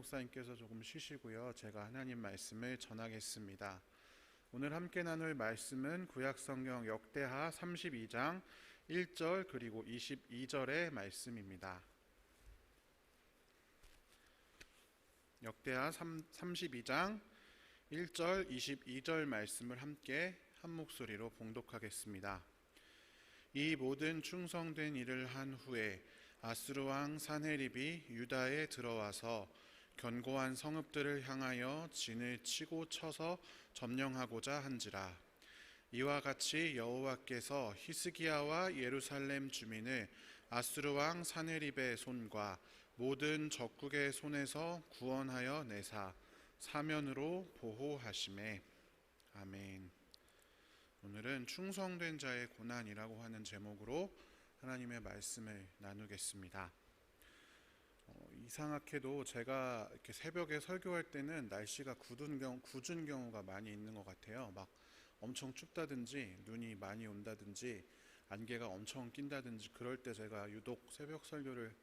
목사님께서 조금 쉬시고요. 제가 하나님 말씀을 전하겠습니다. 오늘 함께 나눌 말씀은 구약성경 역대하 32장 1절 그리고 22절의 말씀입니다. 역대하 32장 1절 22절 말씀을 함께 한 목소리로 봉독하겠습니다. 이 모든 충성된 일을 한 후에 아수르 왕 사네립이 유다에 들어와서 견고한 성읍들을 향하여 진을 치고 쳐서 점령하고자 한지라. 이와 같이 여호와께서 히스기야와 예루살렘 주민을 아수르 왕 사네립의 손과 모든 적국의 손에서 구원하여 내사 사면으로 보호하시매. 아멘. 오늘은 충성된 자의 고난이라고 하는 제목으로 하나님의 말씀을 나누겠습니다. 이상하게도 제가 이렇게 새벽에 설교할 때는 날씨가 굳은 경우가 많이 있는 것 같아요. 막 엄청 춥다든지 눈이 많이 온다든지 안개가 엄청 낀다든지 그럴 때 제가 유독 새벽 설교를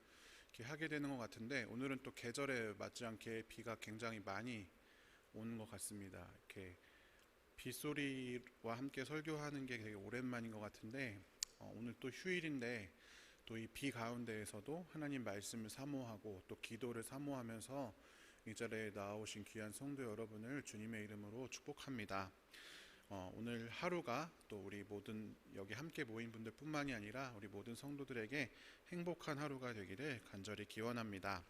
이렇게 하게 되는 것 같은데, 오늘은 또 계절에 맞지 않게 비가 굉장히 많이 오는 것 같습니다. 이렇게 빗소리와 함께 설교하는 게 되게 오랜만인 것 같은데, 오늘 또 휴일인데 또 이 비 가운데에서도 하나님 말씀을 사모하고 또 기도를 사모하면서 이 자리에 나오신 귀한 성도 여러분을 주님의 이름으로 축복합니다. 오늘 하루가 또 우리 모든 여기 함께 모인 분들 뿐만이 아니라 우리 모든 성도들에게 행복한 하루가 되기를 간절히 기원합니다.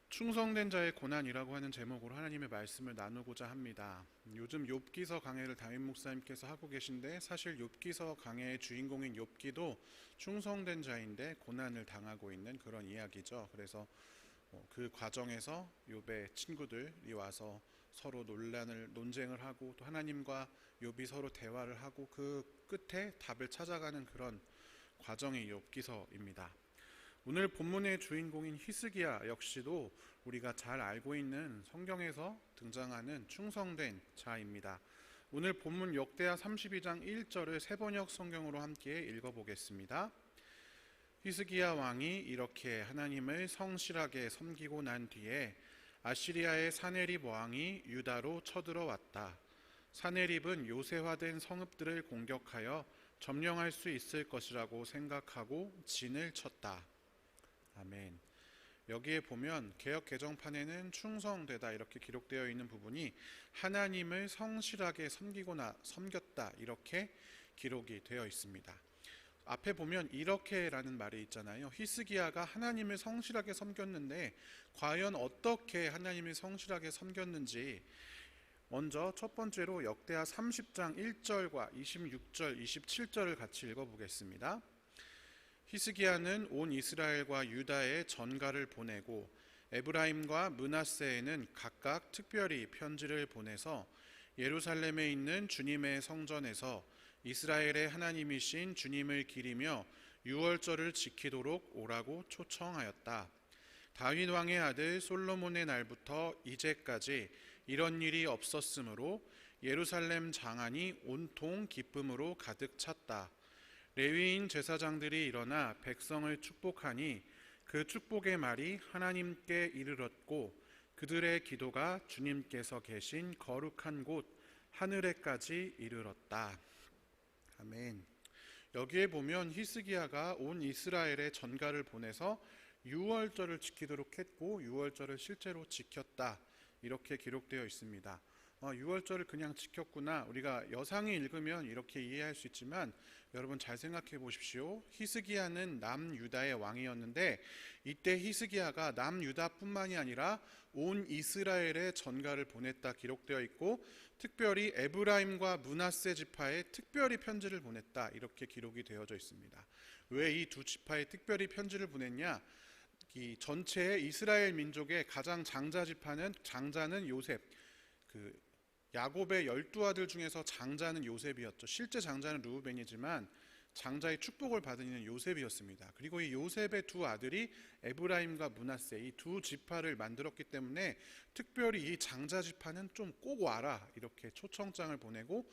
충성된 자의 고난이라고 하는 제목으로 하나님의 말씀을 나누고자 합니다. 요즘 욥기서 강해를 담임 목사님께서 하고 계신데, 사실 욥기서 강해의 주인공인 욥기도 충성된 자인데 고난을 당하고 있는 그런 이야기죠. 그래서 그 과정에서 욥의 친구들이 와서 서로 논쟁을 하고 또 하나님과 욥이 서로 대화를 하고 그 끝에 답을 찾아가는 그런 과정이 욥기서입니다. 오늘 본문의 주인공인 히스기야 역시도 우리가 잘 알고 있는 성경에서 등장하는 충성된 자입니다. 오늘 본문 역대하 32장 1절을 새번역 성경으로 함께 읽어보겠습니다. 히스기야 왕이 이렇게 하나님을 성실하게 섬기고 난 뒤에 아시리아의 사네립 왕이 유다로 쳐들어왔다. 사네립은 요새화된 성읍들을 공격하여 점령할 수 있을 것이라고 생각하고 진을 쳤다. 아멘. 여기에 보면 개역 개정판에는 충성되다 이렇게 기록되어 있는 부분이 하나님을 성실하게 섬겼다 이렇게 기록이 되어 있습니다. 앞에 보면 이렇게라는 말이 있잖아요. 히스기야가 하나님을 성실하게 섬겼는데 과연 어떻게 하나님을 성실하게 섬겼는지, 먼저 첫 번째로 역대하 30장 1절과 26절, 27절을 같이 읽어보겠습니다. 히스기야는 온 이스라엘과 유다에 전가를 보내고 에브라임과 므낫세에는 각각 특별히 편지를 보내서 예루살렘에 있는 주님의 성전에서 이스라엘의 하나님이신 주님을 기리며 유월절을 지키도록 오라고 초청하였다. 다윗 왕의 아들 솔로몬의 날부터 이제까지 이런 일이 없었으므로 예루살렘 장안이 온통 기쁨으로 가득 찼다. 레위인 제사장들이 일어나 백성을 축복하니 그 축복의 말이 하나님께 이르렀고 그들의 기도가 주님께서 계신 거룩한 곳 하늘에까지 이르렀다. 아멘. 여기에 보면 히스기야가 온 이스라엘에 전가를 보내서 유월절을 지키도록 했고 유월절을 실제로 지켰다 이렇게 기록되어 있습니다. 유월절을 그냥 지켰구나, 우리가 여상히 읽으면 이렇게 이해할 수 있지만 여러분 잘 생각해 보십시오. 히스기야는 남유다의 왕이었는데 이때 히스기야가 남유다뿐만이 아니라 온 이스라엘에 전가를 보냈다 기록되어 있고, 특별히 에브라임과 므낫세 지파에 특별히 편지를 보냈다 이렇게 기록이 되어져 있습니다. 왜 이 두 지파에 특별히 편지를 보냈냐? 이 전체 이스라엘 민족의 가장 장자는 요셉, 야곱의 12아들 중에서 장자는 요셉이었죠. 실제 장자는 르우벤이지만 장자의 축복을 받은 요셉이었습니다. 그리고 이 요셉의 두 아들이 에브라임과 므낫세, 이 두 지파를 만들었기 때문에 특별히 이 장자 지파는 좀 꼭 와라 이렇게 초청장을 보내고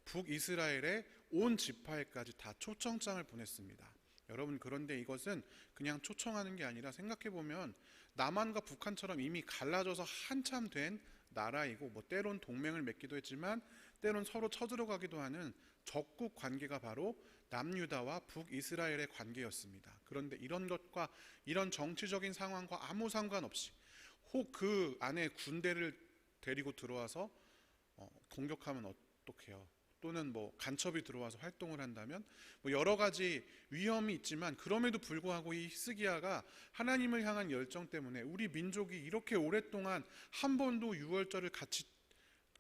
북이스라엘의 온 지파에까지 다 초청장을 보냈습니다. 여러분, 그런데 이것은 그냥 초청하는 게 아니라 생각해보면 남한과 북한처럼 이미 갈라져서 한참 된 나라이고, 뭐 때론 동맹을 맺기도 했지만 때론 서로 쳐들어가기도 하는 적국 관계가 바로 남유다와 북이스라엘의 관계였습니다. 그런데 이런 것과 이런 정치적인 상황과 아무 상관없이 혹 그 안에 군대를 데리고 들어와서 공격하면 어떡해요? 또는 뭐 간첩이 들어와서 활동을 한다면 뭐 여러 가지 위험이 있지만, 그럼에도 불구하고 이 히스기야가 하나님을 향한 열정 때문에 우리 민족이 이렇게 오랫동안 한 번도 유월절을 같이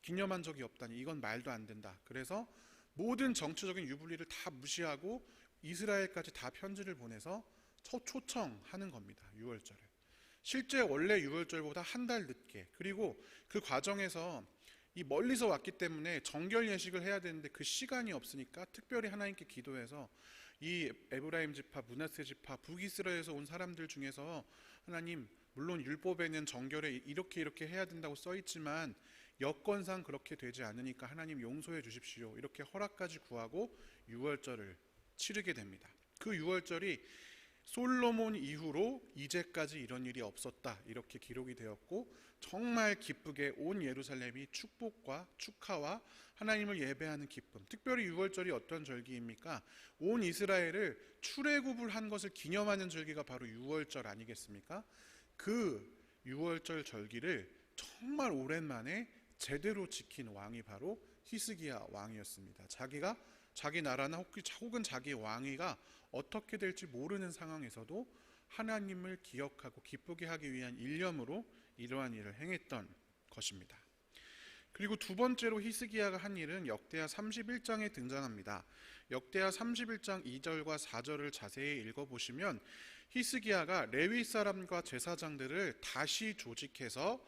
기념한 적이 없다니 이건 말도 안 된다. 그래서 모든 정치적인 유불리를 다 무시하고 이스라엘까지 다 편지를 보내서 초청하는 겁니다. 유월절을. 실제 원래 유월절보다 한 달 늦게, 그리고 그 과정에서 이 멀리서 왔기 때문에 정결 예식을 해야 되는데 그 시간이 없으니까 특별히 하나님께 기도해서 이 에브라임 지파, 므낫세 지파, 북이스라엘에서 온 사람들 중에서 하나님, 물론 율법에는 정결에 이렇게 해야 된다고 써 있지만 여건상 그렇게 되지 않으니까 하나님 용서해 주십시오, 이렇게 허락까지 구하고 유월절을 치르게 됩니다. 그 유월절이 솔로몬 이후로 이제까지 이런 일이 없었다, 이렇게 기록이 되었고, 정말 기쁘게 온 예루살렘이 축복과 축하와 하나님을 예배하는 기쁨. 특별히 유월절이 어떤 절기입니까? 온 이스라엘을 출애굽을 한 것을 기념하는 절기가 바로 유월절 아니겠습니까? 그 유월절 절기를 정말 오랜만에 제대로 지킨 왕이 바로 히스기야 왕이었습니다. 자기가 자기 나라나 혹은 자기 왕위가 어떻게 될지 모르는 상황에서도 하나님을 기억하고 기쁘게 하기 위한 일념으로 이러한 일을 행했던 것입니다. 그리고 두 번째로 히스기야가 한 일은 역대하 31장에 등장합니다. 역대하 31장 2절과 4절을 자세히 읽어보시면 히스기야가 레위 사람과 제사장들을 다시 조직해서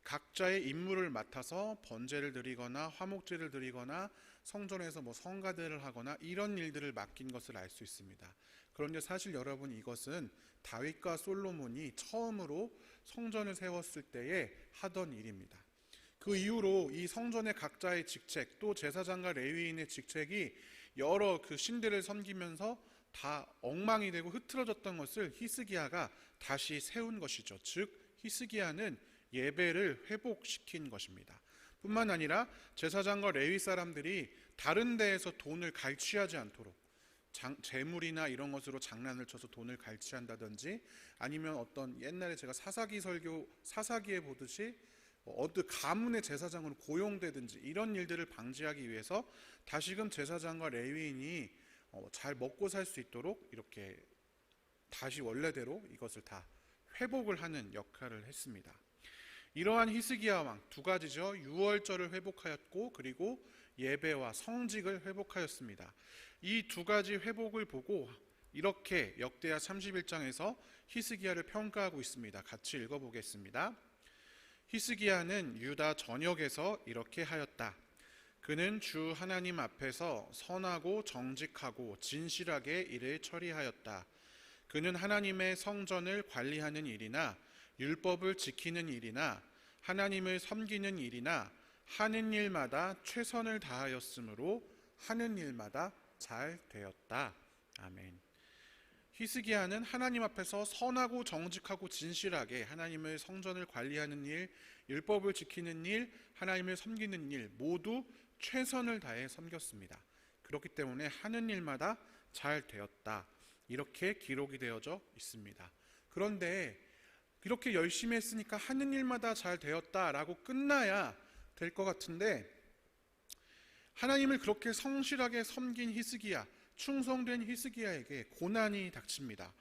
각자의 임무를 맡아서 번제를 드리거나 화목제를 드리거나 성전에서 뭐 성가대를 하거나 이런 일들을 맡긴 것을 알 수 있습니다. 그런데 사실 여러분, 이것은 다윗과 솔로몬이 처음으로 성전을 세웠을 때에 하던 일입니다. 그 이후로 이 성전의 각자의 직책, 또 제사장과 레위인의 직책이 여러 그 신들을 섬기면서 다 엉망이 되고 흐트러졌던 것을 히스기야가 다시 세운 것이죠. 즉 히스기야는 예배를 회복시킨 것입니다. 뿐만 아니라 제사장과 레위 사람들이 다른 데에서 돈을 갈취하지 않도록, 재물이나 이런 것으로 장난을 쳐서 돈을 갈취한다든지, 아니면 어떤 옛날에 제가 사사기에 보듯이 어느 가문의 제사장으로 고용되든지 이런 일들을 방지하기 위해서 다시금 제사장과 레위인이 잘 먹고 살 수 있도록 이렇게 다시 원래대로 이것을 다 회복을 하는 역할을 했습니다. 이러한 히스기야 왕 두 가지죠. 유월절을 회복하였고, 그리고 예배와 성직을 회복하였습니다. 이 두 가지 회복을 보고 이렇게 역대하 31장에서 히스기야를 평가하고 있습니다. 같이 읽어보겠습니다. 히스기야는 유다 전역에서 이렇게 하였다. 그는 주 하나님 앞에서 선하고 정직하고 진실하게 일을 처리하였다. 그는 하나님의 성전을 관리하는 일이나 율법을 지키는 일이나 하나님을 섬기는 일이나 하는 일마다 최선을 다하였으므로 하는 일마다 잘 되었다. 아멘. 히스기야는 하나님 앞에서 선하고 정직하고 진실하게 하나님의 성전을 관리하는 일, 율법을 지키는 일, 하나님을 섬기는 일 모두 최선을 다해 섬겼습니다. 그렇기 때문에 하는 일마다 잘 되었다, 이렇게 기록이 되어져 있습니다. 그런데 이렇게 열심히 했으니까 하는 일마다 잘 되었다라고 끝나야 될 것 같은데, 하나님을 그렇게 성실하게 섬긴 히스기야, 충성된 히스기야에게 고난이 닥칩니다.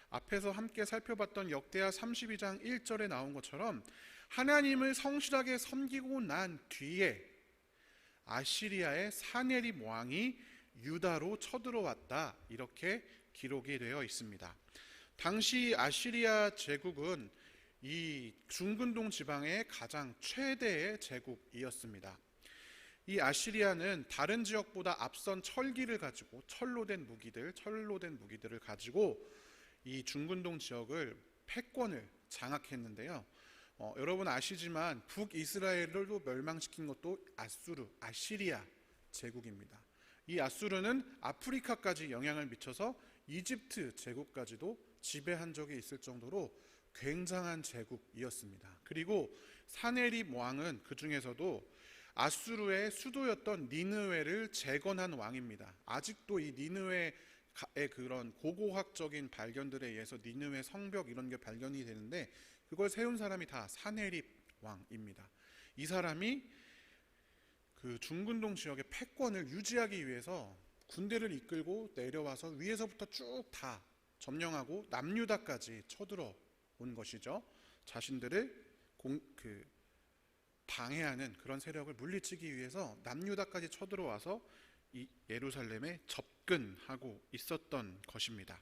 앞에서 함께 살펴봤던 역대하 32장 1절에 나온 것처럼 하나님을 성실하게 섬기고 난 뒤에 아시리아의 사네립 왕이 유다로 쳐들어왔다, 이렇게 기록이 되어 있습니다. 당시 아시리아 제국은 이 중근동 지방의 가장 최대의 제국이었습니다. 이 아시리아는 다른 지역보다 앞선 철기를 가지고 철로 된 무기들을 가지고 이 중근동 지역을 패권을 장악했는데요. 여러분 아시지만 북이스라엘을 멸망시킨 것도 아시리아 제국입니다. 이 아수르는 아프리카까지 영향을 미쳐서 이집트 제국까지도 지배한 적이 있을 정도로 굉장한 제국이었습니다. 그리고 사네립 왕은 그 중에서도 아수르의 수도였던 니느웨를 재건한 왕입니다. 아직도 이 니느웨의 그런 고고학적인 발견들에 의해서 니느웨 성벽 이런 게 발견이 되는데 그걸 세운 사람이 다 사네립 왕입니다. 이 사람이 그 중근동 지역의 패권을 유지하기 위해서 군대를 이끌고 내려와서 위에서부터 쭉 다 점령하고 남유다까지 쳐들어 온 것이죠. 자신들을 방해하는 그런 세력을 물리치기 위해서 남유다까지 쳐들어와서 이 예루살렘에 접근하고 있었던 것입니다.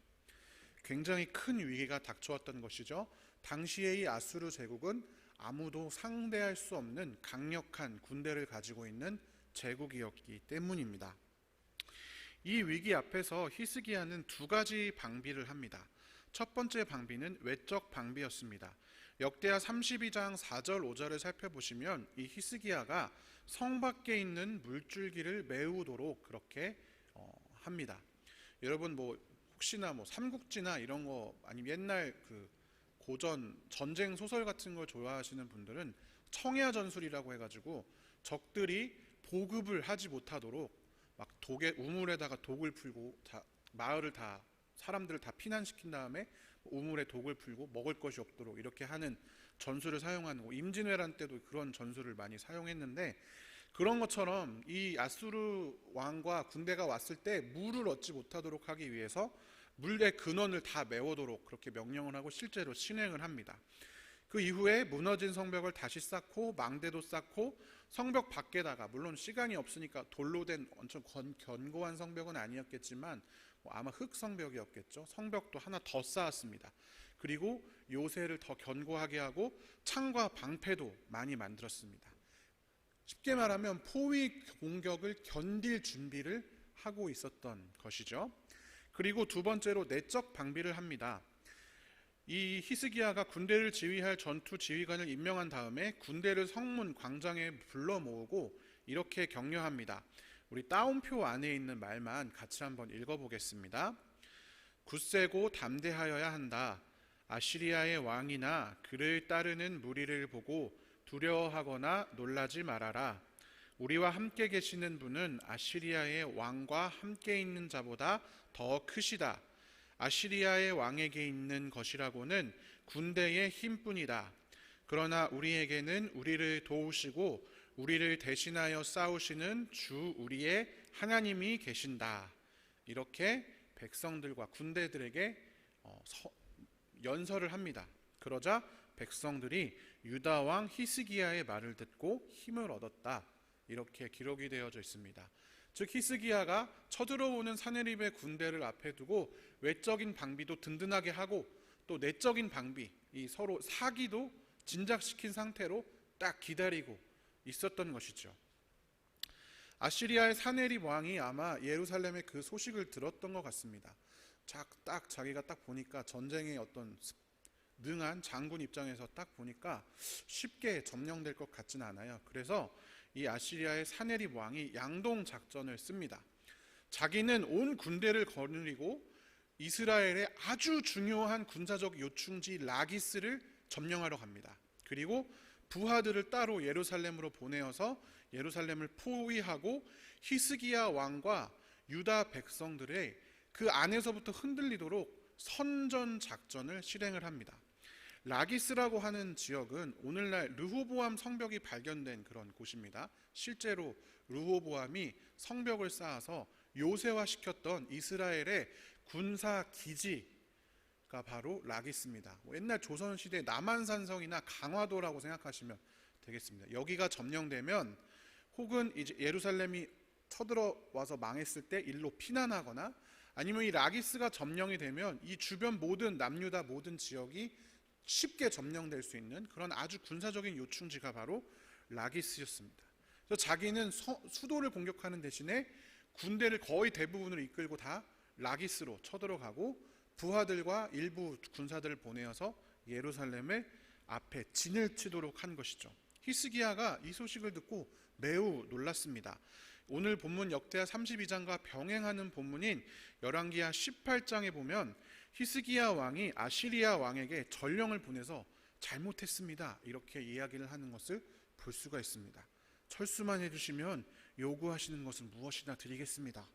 굉장히 큰 위기가 닥쳐왔던 것이죠. 당시의 이 아수르 제국은 아무도 상대할 수 없는 강력한 군대를 가지고 있는 제국이었기 때문입니다. 이 위기 앞에서 히스기야는 두 가지 방비를 합니다. 첫 번째 방비는 외적 방비였습니다. 역대하 32장 4절 5절을 살펴보시면 이 히스기야가 성 밖에 있는 물줄기를 메우도록 그렇게 합니다. 여러분 혹시나 삼국지나 이런 거 아니면 옛날 그 고전 전쟁 소설 같은 걸 좋아하시는 분들은 청야 전술이라고 해가지고 적들이 보급을 하지 못하도록 막 우물에다가 독을 풀고 마을을 다 사람들을 다 피난시킨 다음에 우물에 독을 풀고 먹을 것이 없도록 이렇게 하는 전술을 사용하는 거. 임진왜란 때도 그런 전술을 많이 사용했는데 그런 것처럼 이 아수르 왕과 군대가 왔을 때 물을 얻지 못하도록 하기 위해서 물의 근원을 다 메우도록 그렇게 명령을 하고 실제로 실행을 합니다. 그 이후에 무너진 성벽을 다시 쌓고 망대도 쌓고 성벽 밖에다가 물론 시간이 없으니까 돌로 된 엄청 견고한 성벽은 아니었겠지만 아마 흙 성벽이었겠죠. 성벽도 하나 더 쌓았습니다. 그리고 요새를 더 견고하게 하고 창과 방패도 많이 만들었습니다. 쉽게 말하면 포위 공격을 견딜 준비를 하고 있었던 것이죠. 그리고 두 번째로 내적 방비를 합니다. 이 히스기야가 군대를 지휘할 전투 지휘관을 임명한 다음에 군대를 성문 광장에 불러 모으고 이렇게 격려합니다. 우리 따옴표 안에 있는 말만 같이 한번 읽어보겠습니다. 굳세고 담대하여야 한다. 아시리아의 왕이나 그를 따르는 무리를 보고 두려워하거나 놀라지 말아라. 우리와 함께 계시는 분은 아시리아의 왕과 함께 있는 자보다 더 크시다. 아시리아의 왕에게 있는 것이라고는 군대의 힘뿐이다. 그러나 우리에게는 우리를 도우시고 우리를 대신하여 싸우시는 주 우리의 하나님이 계신다. 이렇게 백성들과 군대들에게 연설을 합니다. 그러자 백성들이 유다 왕 히스기야의 말을 듣고 힘을 얻었다. 이렇게 기록이 되어져 있습니다. 즉 히스기야가 쳐들어오는 사네립의 군대를 앞에 두고 외적인 방비도 든든하게 하고 또 내적인 방비, 이 서로 사기도 진작시킨 상태로 딱 기다리고 있었던 것이죠. 아시리아의 사네립 왕이 아마 예루살렘의 그 소식을 들었던 것 같습니다. 딱 자기가 딱 보니까 전쟁의 어떤 능한 장군 입장에서 딱 보니까 쉽게 점령될 것 같지는 않아요. 그래서 이 아시리아의 사네립 왕이 양동 작전을 씁니다. 자기는 온 군대를 거느리고 이스라엘의 아주 중요한 군사적 요충지 라기스를 점령하러 갑니다. 그리고 부하들을 따로 예루살렘으로 보내어서 예루살렘을 포위하고 히스기야 왕과 유다 백성들의 그 안에서부터 흔들리도록 선전 작전을 실행을 합니다. 라기스라고 하는 지역은 오늘날 르호보암 성벽이 발견된 그런 곳입니다. 실제로 르호보암이 성벽을 쌓아서 요새화시켰던 이스라엘의 군사 기지가 바로 라기스입니다. 옛날 조선시대 남한산성이나 강화도라고 생각하시면 되겠습니다. 여기가 점령되면 혹은 이제 예루살렘이 쳐들어와서 망했을 때 일로 피난하거나 아니면 이 라기스가 점령이 되면 이 주변 모든 남유다 모든 지역이 쉽게 점령될 수 있는 그런 아주 군사적인 요충지가 바로 라기스였습니다. 그래서 자기는 수도를 공격하는 대신에 군대를 거의 대부분을 이끌고 다 라기스로 쳐들어가고 부하들과 일부 군사들을 보내어서 예루살렘의 앞에 진을 치도록 한 것이죠. 히스기야가 이 소식을 듣고 매우 놀랐습니다. 오늘 본문 역대하 32장과 병행하는 본문인 열왕기하 18장에 보면 히스기야 왕이 아시리아 왕에게 전령을 보내서 잘못했습니다, 이렇게 이야기를 하는 것을 볼 수가 있습니다. 철수만 해주시면 요구하시는 것은 무엇이나 드리겠습니다.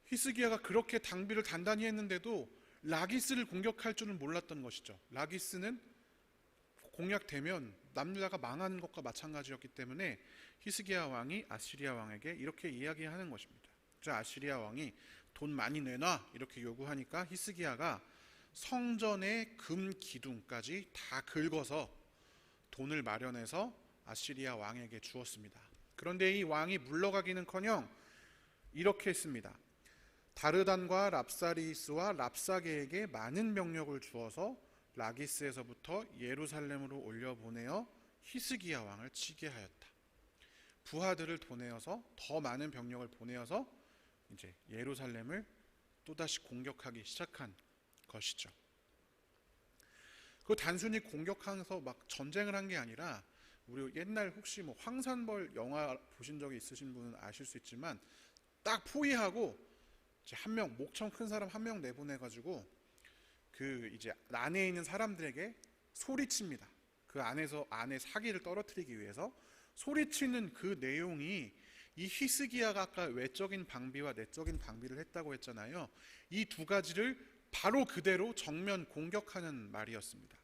히스기야가 그렇게 당비를 단단히 했는데도 라기스를 공격할 줄은 몰랐던 것이죠. 라기스는 공략되면 남유다가 망하는 것과 마찬가지였기 때문에 히스기야 왕이 아시리아 왕에게 이렇게 이야기하는 것입니다. 저 아시리아 왕이 돈 많이 내놔 이렇게 요구하니까 히스기야가 성전의 금 기둥까지 다 긁어서 돈을 마련해서 아시리아 왕에게 주었습니다. 그런데 이 왕이 물러가기는커녕 이렇게 했습니다. 다르단과 랍사리스와 랍사게에게 많은 병력을 주어서 라기스에서부터 예루살렘으로 올려보내어 히스기야 왕을 치게 하였다. 부하들을 보내어서 더 많은 병력을 보내어서 이제 예루살렘을 또다시 공격하기 시작한 것이죠. 그 단순히 공격하면서 막 전쟁을 한 게 아니라, 우리 옛날 혹시 뭐 황산벌 영화 보신 적이 있으신 분은 아실 수 있지만, 딱 포위하고 이제 한 명, 목청 큰 사람 한 명 내보내가지고 그 이제 안에 있는 사람들에게 소리칩니다. 그 안에 사기를 떨어뜨리기 위해서 소리치는 그 내용이 이 히스기야가 아까 외적인 방비와 내적인 방비를 했다고 했잖아요. 이 두 가지를 바로 그대로 정면 공격하는 말이었습니다.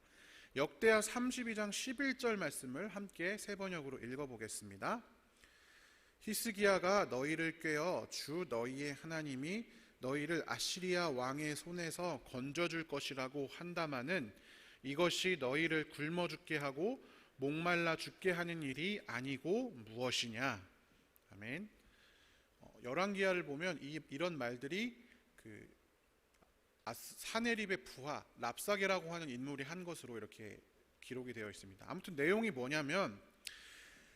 역대하 32장 11절 말씀을 함께 세 번역으로 읽어보겠습니다. 히스기야가 너희를 꾀어 주 너희의 하나님이 너희를 아시리아 왕의 손에서 건져줄 것이라고 한다마는 이것이 너희를 굶어 죽게 하고 목말라 죽게 하는 일이 아니고 무엇이냐. 아멘. 열왕기하를 보면 이런 말들이 그 사네립의 부하 랍사게라고 하는 인물이 한 것으로 이렇게 기록이 되어 있습니다. 아무튼 내용이 뭐냐면,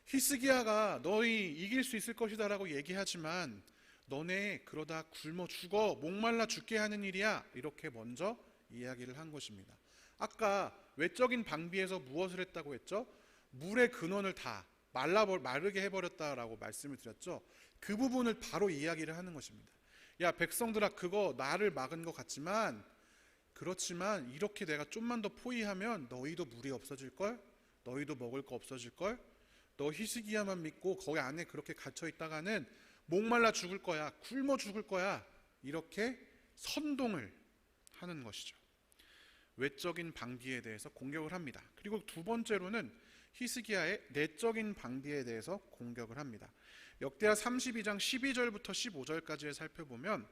히스기야가 너희 이길 수 있을 것이다 라고 얘기하지만 너네 그러다 굶어 죽어 목말라 죽게 하는 일이야, 이렇게 먼저 이야기를 한 것입니다. 아까 외적인 방비에서 무엇을 했다고 했죠? 물의 근원을 다 마르게 해버렸다라고 말씀을 드렸죠. 그 부분을 바로 이야기를 하는 것입니다. 야 백성들아, 그거 나를 막은 것 같지만, 그렇지만 이렇게 내가 좀만 더 포위하면 너희도 물이 없어질걸? 너희도 먹을 거 없어질걸? 너 히스기야만 믿고 거기 안에 그렇게 갇혀 있다가는 목말라 죽을 거야, 굶어 죽을 거야, 이렇게 선동을 하는 것이죠. 외적인 방비에 대해서 공격을 합니다. 그리고 두 번째로는 히스기야의 내적인 방비에 대해서 공격을 합니다. 역대하 32장 12절부터 15절까지를 살펴보면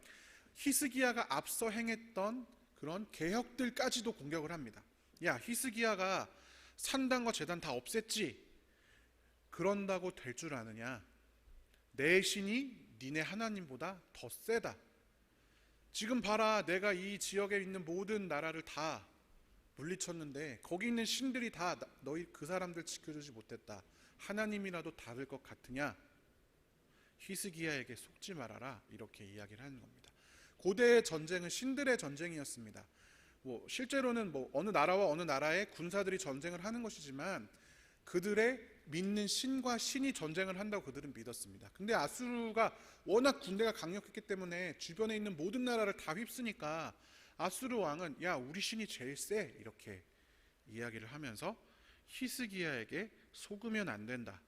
히스기야가 앞서 행했던 그런 개혁들까지도 공격을 합니다. 야, 히스기야가 산당과 제단 다 없앴지? 그런다고 될 줄 아느냐? 내 신이 니네 하나님보다 더 세다. 지금 봐라, 내가 이 지역에 있는 모든 나라를 다 물리쳤는데 거기 있는 신들이 다 너희 그 사람들 지켜주지 못했다. 하나님이라도 다를 것 같으냐? 히스기야에게 속지 말아라, 이렇게 이야기를 하는 겁니다. 고대의 전쟁은 신들의 전쟁이었습니다. 실제로는 어느 나라와 어느 나라의 군사들이 전쟁을 하는 것이지만 그들의 믿는 신과 신이 전쟁을 한다고 그들은 믿었습니다. 근데 아수르가 워낙 군대가 강력했기 때문에 주변에 있는 모든 나라를 다 휩쓰니까 아수르 왕은 야, 우리 신이 제일 세, 이렇게 이야기를 하면서 히스기야에게 속으면 안 된다.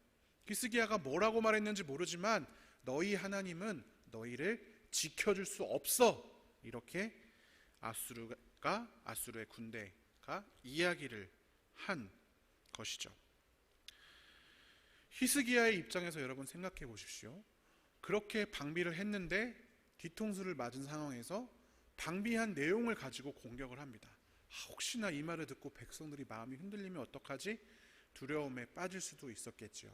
히스기야가 뭐라고 말했는지 모르지만 너희 하나님은 너희를 지켜줄 수 없어, 이렇게 아수르의 군대가 이야기를 한 것이죠. 히스기야의 입장에서 여러분 생각해 보십시오. 그렇게 방비를 했는데 뒤통수를 맞은 상황에서 방비한 내용을 가지고 공격을 합니다. 혹시나 이 말을 듣고 백성들이 마음이 흔들리면 어떡하지? 두려움에 빠질 수도 있었겠지요.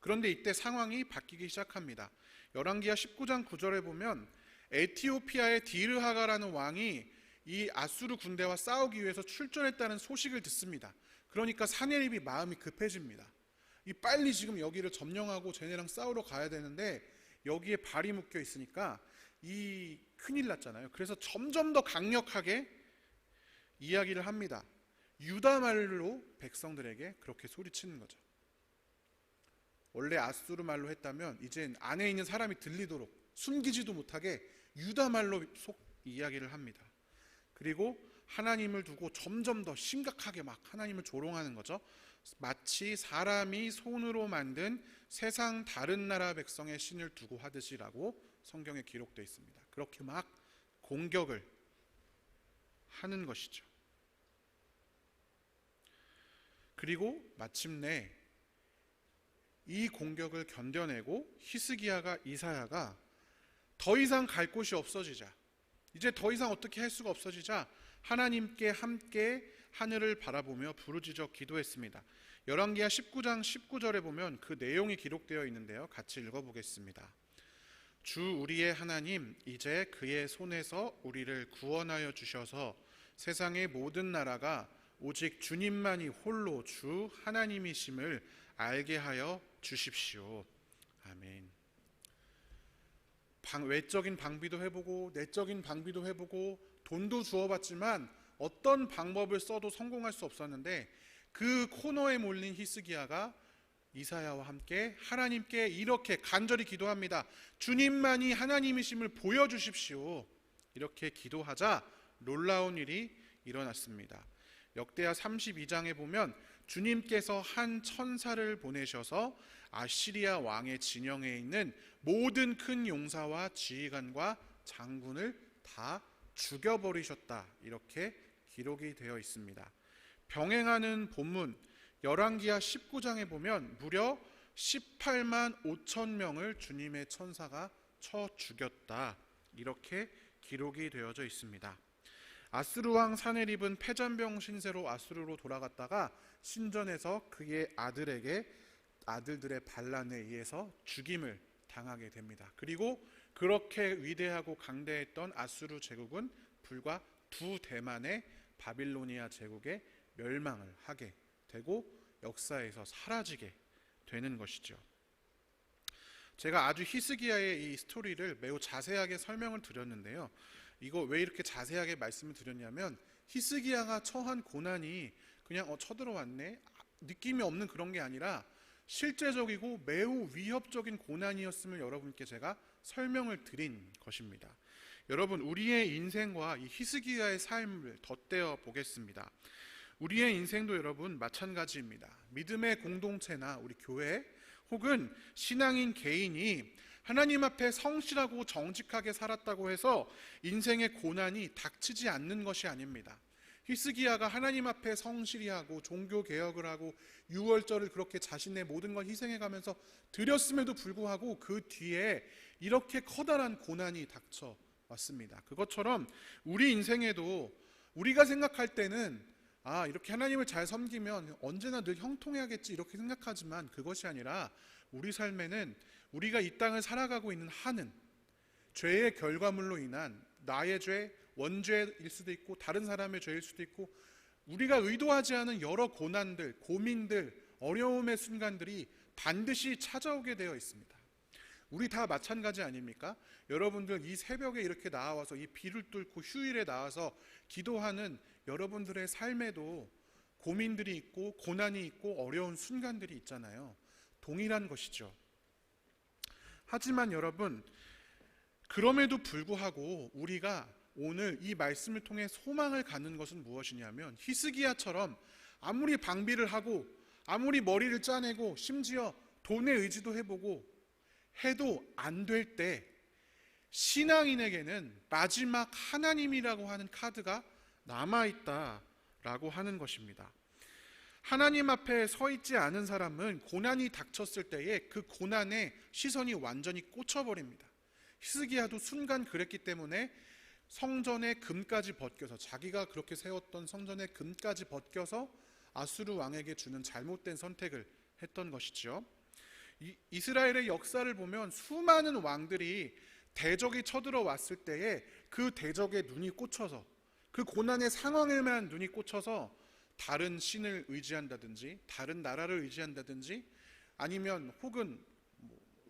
그런데 이때 상황이 바뀌기 시작합니다. 열왕기하 19장 9절에 보면 에티오피아의 디르하가라는 왕이 이 아수르 군대와 싸우기 위해서 출전했다는 소식을 듣습니다. 그러니까 사네립이 마음이 급해집니다. 빨리 지금 여기를 점령하고 쟤네랑 싸우러 가야 되는데 여기에 발이 묶여 있으니까 큰일 났잖아요. 그래서 점점 더 강력하게 이야기를 합니다. 유다 말로 백성들에게 그렇게 소리치는 거죠. 원래 아수르 말로 했다면 이젠 안에 있는 사람이 들리도록 숨기지도 못하게 유다 말로 이야기를 합니다. 그리고 하나님을 두고 점점 더 심각하게 막 하나님을 조롱하는 거죠. 마치 사람이 손으로 만든 세상 다른 나라 백성의 신을 두고 하듯이라고 성경에 기록되어 있습니다. 그렇게 막 공격을 하는 것이죠. 그리고 마침내 이 공격을 견뎌내고 히스기야가 이사야가 더 이상 갈 곳이 없어지자, 이제 더 이상 어떻게 할 수가 없어지자 하나님께 함께 하늘을 바라보며 부르짖어 기도했습니다. 열왕기하 19장 19절에 보면 그 내용이 기록되어 있는데요. 같이 읽어보겠습니다. 주 우리의 하나님, 이제 그의 손에서 우리를 구원하여 주셔서 세상의 모든 나라가 오직 주님만이 홀로 주 하나님이심을 알게 하여 주십시오. 아멘. 외적인 방비도 해보고 내적인 방비도 해보고 돈도 주어봤지만 어떤 방법을 써도 성공할 수 없었는데, 그 코너에 몰린 히스기야가 이사야와 함께 하나님께 이렇게 간절히 기도합니다. 주님만이 하나님이심을 보여주십시오. 이렇게 기도하자 놀라운 일이 일어났습니다. 역대하 32장에 보면 주님께서 한 천사를 보내셔서 아시리아 왕의 진영에 있는 모든 큰 용사와 지휘관과 장군을 다 죽여버리셨다, 이렇게 기록이 되어 있습니다. 병행하는 본문 열왕기하 19장에 보면 무려 18만 5천 명을 주님의 천사가 쳐 죽였다, 이렇게 기록이 되어져 있습니다. 아수르 왕 사네립은 패잔병 신세로 아수르로 돌아갔다가 신전에서 그의 아들들의 반란에 의해서 죽임을 당하게 됩니다. 그리고 그렇게 위대하고 강대했던 아수르 제국은 불과 2대 만에 바빌로니아 제국에 멸망을 하게 되고 역사에서 사라지게 되는 것이죠. 제가 아주 히스기야의 이 스토리를 매우 자세하게 설명을 드렸는데요. 이거 왜 이렇게 자세하게 말씀을 드렸냐면, 히스기야가 처한 고난이 그냥 쳐들어왔네 느낌이 없는 그런 게 아니라 실제적이고 매우 위협적인 고난이었음을 여러분께 제가 설명을 드린 것입니다. 여러분, 우리의 인생과 이 히스기야의 삶을 덧대어 보겠습니다. 우리의 인생도 여러분 마찬가지입니다. 믿음의 공동체나 우리 교회 혹은 신앙인 개인이 하나님 앞에 성실하고 정직하게 살았다고 해서 인생의 고난이 닥치지 않는 것이 아닙니다. 히스기야가 하나님 앞에 성실히 하고 종교 개혁을 하고 유월절을 그렇게 자신의 모든 걸 희생해가면서 드렸음에도 불구하고 그 뒤에 이렇게 커다란 고난이 닥쳐왔습니다. 그것처럼 우리 인생에도 우리가 생각할 때는 이렇게 하나님을 잘 섬기면 언제나 늘 형통해야겠지 이렇게 생각하지만, 그것이 아니라 우리 삶에는 우리가 이 땅을 살아가고 있는 한은 죄의 결과물로 인한 나의 죄, 원죄일 수도 있고 다른 사람의 죄일 수도 있고 우리가 의도하지 않은 여러 고난들, 고민들, 어려움의 순간들이 반드시 찾아오게 되어 있습니다. 우리 다 마찬가지 아닙니까? 여러분들 이 새벽에 이렇게 나와서 이 비를 뚫고 휴일에 나와서 기도하는 여러분들의 삶에도 고민들이 있고 고난이 있고 어려운 순간들이 있잖아요. 동일한 것이죠. 하지만 여러분, 그럼에도 불구하고 우리가 오늘 이 말씀을 통해 소망을 갖는 것은 무엇이냐면, 히스기야처럼 아무리 방비를 하고 아무리 머리를 짜내고 심지어 돈의 의지도 해보고 해도 안 될 때 신앙인에게는 마지막 하나님이라고 하는 카드가 남아있다라고 하는 것입니다. 하나님 앞에 서 있지 않은 사람은 고난이 닥쳤을 때에 그 고난에 시선이 완전히 꽂혀버립니다. 히스기야도 순간 그랬기 때문에 성전의 금까지 벗겨서, 자기가 그렇게 세웠던 성전의 금까지 벗겨서 아수르 왕에게 주는 잘못된 선택을 했던 것이죠. 이스라엘의 역사를 보면 수많은 왕들이 대적이 쳐들어왔을 때에 그 대적에 눈이 꽂혀서, 그 고난의 상황에만 눈이 꽂혀서 다른 신을 의지한다든지 다른 나라를 의지한다든지 아니면 혹은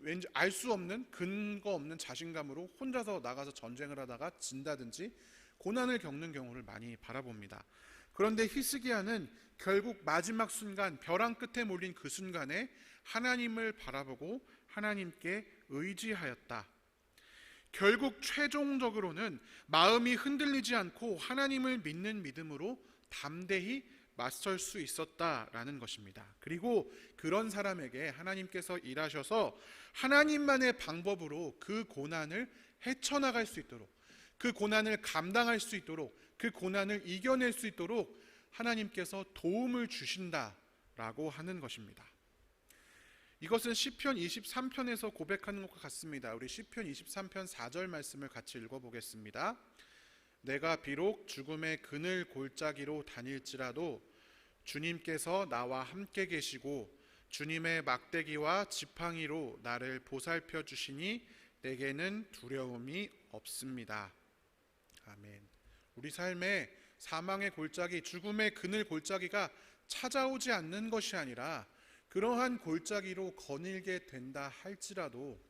왠지 알 수 없는 근거 없는 자신감으로 혼자서 나가서 전쟁을 하다가 진다든지 고난을 겪는 경우를 많이 바라봅니다. 그런데 히스기야는 결국 마지막 순간, 벼랑 끝에 몰린 그 순간에 하나님을 바라보고 하나님께 의지하였다. 결국 최종적으로는 마음이 흔들리지 않고 하나님을 믿는 믿음으로 담대히 맞설 수 있었다라는 것입니다. 그리고 그런 사람에게 하나님께서 일하셔서 하나님만의 방법으로 그 고난을 헤쳐나갈 수 있도록, 그 고난을 감당할 수 있도록, 그 고난을 이겨낼 수 있도록 하나님께서 도움을 주신다라고 하는 것입니다. 이것은 시편 23편에서 고백하는 것과 같습니다. 우리 시편 23편 4절 말씀을 같이 읽어보겠습니다. 내가 비록 죽음의 그늘 골짜기로 다닐지라도 주님께서 나와 함께 계시고 주님의 막대기와 지팡이로 나를 보살펴 주시니 내게는 두려움이 없습니다. 아멘. 우리 삶에 사망의 골짜기, 죽음의 그늘 골짜기가 찾아오지 않는 것이 아니라 그러한 골짜기로 거닐게 된다 할지라도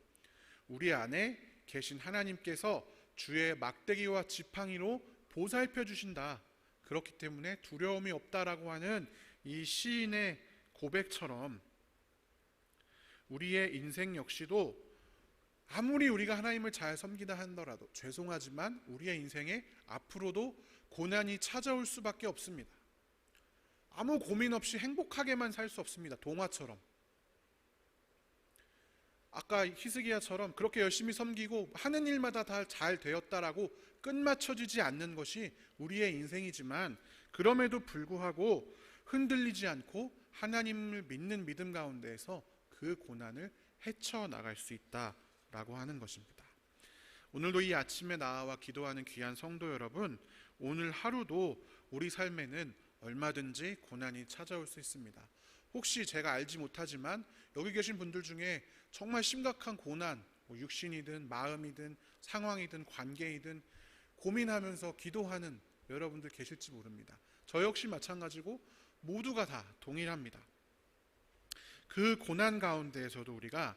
우리 안에 계신 하나님께서 주의 막대기와 지팡이로 보살펴 주신다. 그렇기 때문에 두려움이 없다라고 하는 이 시인의 고백처럼 우리의 인생 역시도 아무리 우리가 하나님을 잘 섬기다 하더라도 죄송하지만 우리의 인생에 앞으로도 고난이 찾아올 수밖에 없습니다. 아무 고민 없이 행복하게만 살 수 없습니다. 동화처럼. 아까 히스기야처럼 그렇게 열심히 섬기고 하는 일마다 다 잘 되었다라고 끝마쳐지지 않는 것이 우리의 인생이지만 그럼에도 불구하고 흔들리지 않고 하나님을 믿는 믿음 가운데에서 그 고난을 헤쳐나갈 수 있다라고 하는 것입니다. 오늘도 이 아침에 나와 기도하는 귀한 성도 여러분, 오늘 하루도 우리 삶에는 얼마든지 고난이 찾아올 수 있습니다. 혹시 제가 알지 못하지만 여기 계신 분들 중에 정말 심각한 고난, 육신이든 마음이든 상황이든 관계이든 고민하면서 기도하는 여러분들 계실지 모릅니다. 저 역시 마찬가지고 모두가 다 동일합니다. 그 고난 가운데에서도 우리가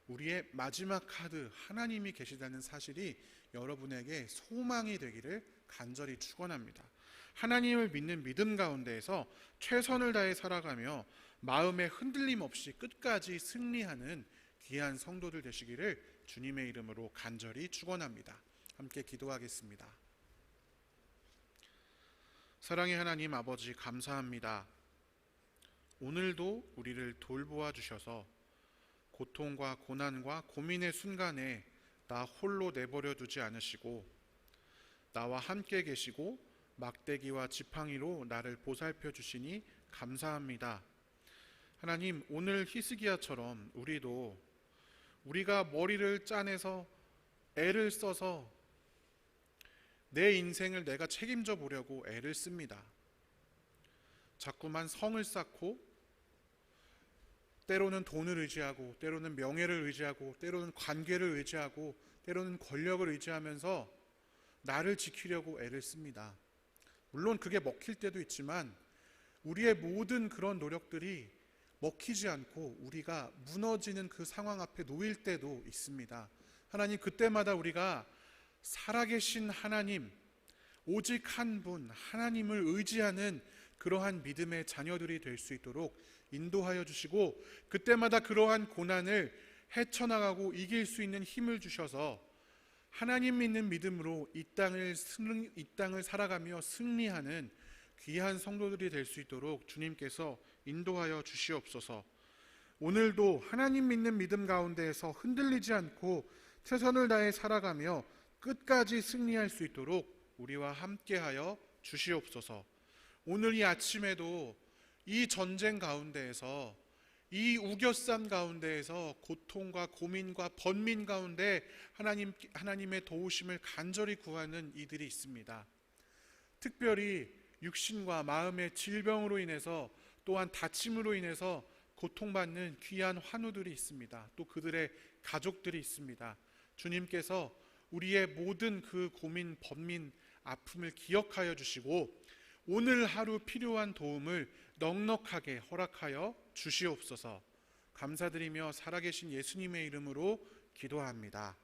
우리의 마지막 카드 하나님이 계시다는 사실이 여러분에게 소망이 되기를 간절히 축원합니다. 하나님을 믿는 믿음 가운데에서 최선을 다해 살아가며 마음에 흔들림 없이 끝까지 승리하는 귀한 성도들 되시기를 주님의 이름으로 간절히 축원합니다. 함께 기도하겠습니다. 사랑의 하나님 아버지, 감사합니다. 오늘도 우리를 돌보아 주셔서 고통과 고난과 고민의 순간에 나 홀로 내버려 두지 않으시고 나와 함께 계시고 막대기와 지팡이로 나를 보살펴 주시니 감사합니다. 하나님, 오늘 히스기야처럼 우리가 머리를 짜내서 애를 써서 내 인생을 내가 책임져 보려고 애를 씁니다. 자꾸만 성을 쌓고 때로는 돈을 의지하고 때로는 명예를 의지하고 때로는 관계를 의지하고 때로는 권력을 의지하면서 나를 지키려고 애를 씁니다. 물론 그게 먹힐 때도 있지만 우리의 모든 그런 노력들이 먹히지 않고 우리가 무너지는 그 상황 앞에 놓일 때도 있습니다. 하나님, 그때마다 우리가 살아계신 하나님, 오직 한 분 하나님을 의지하는 그러한 믿음의 자녀들이 될 수 있도록 인도하여 주시고 그때마다 그러한 고난을 헤쳐나가고 이길 수 있는 힘을 주셔서 하나님 믿는 믿음으로 이 땅을 살아가며 승리하는 귀한 성도들이 될 수 있도록 주님께서 인도하여 주시옵소서. 오늘도 하나님 믿는 믿음 가운데에서 흔들리지 않고 최선을 다해 살아가며 끝까지 승리할 수 있도록 우리와 함께하여 주시옵소서. 오늘 이 아침에도 이 전쟁 가운데에서 이 우겨쌈 가운데에서 고통과 고민과 번민 가운데 하나님의 도우심을 간절히 구하는 이들이 있습니다. 특별히 육신과 마음의 질병으로 인해서 또한 다침으로 인해서 고통받는 귀한 환우들이 있습니다. 또 그들의 가족들이 있습니다. 주님께서 우리의 모든 그 고민, 번민, 아픔을 기억하여 주시고 오늘 하루 필요한 도움을 넉넉하게 허락하여 주시옵소서. 감사드리며 살아계신 예수님의 이름으로 기도합니다.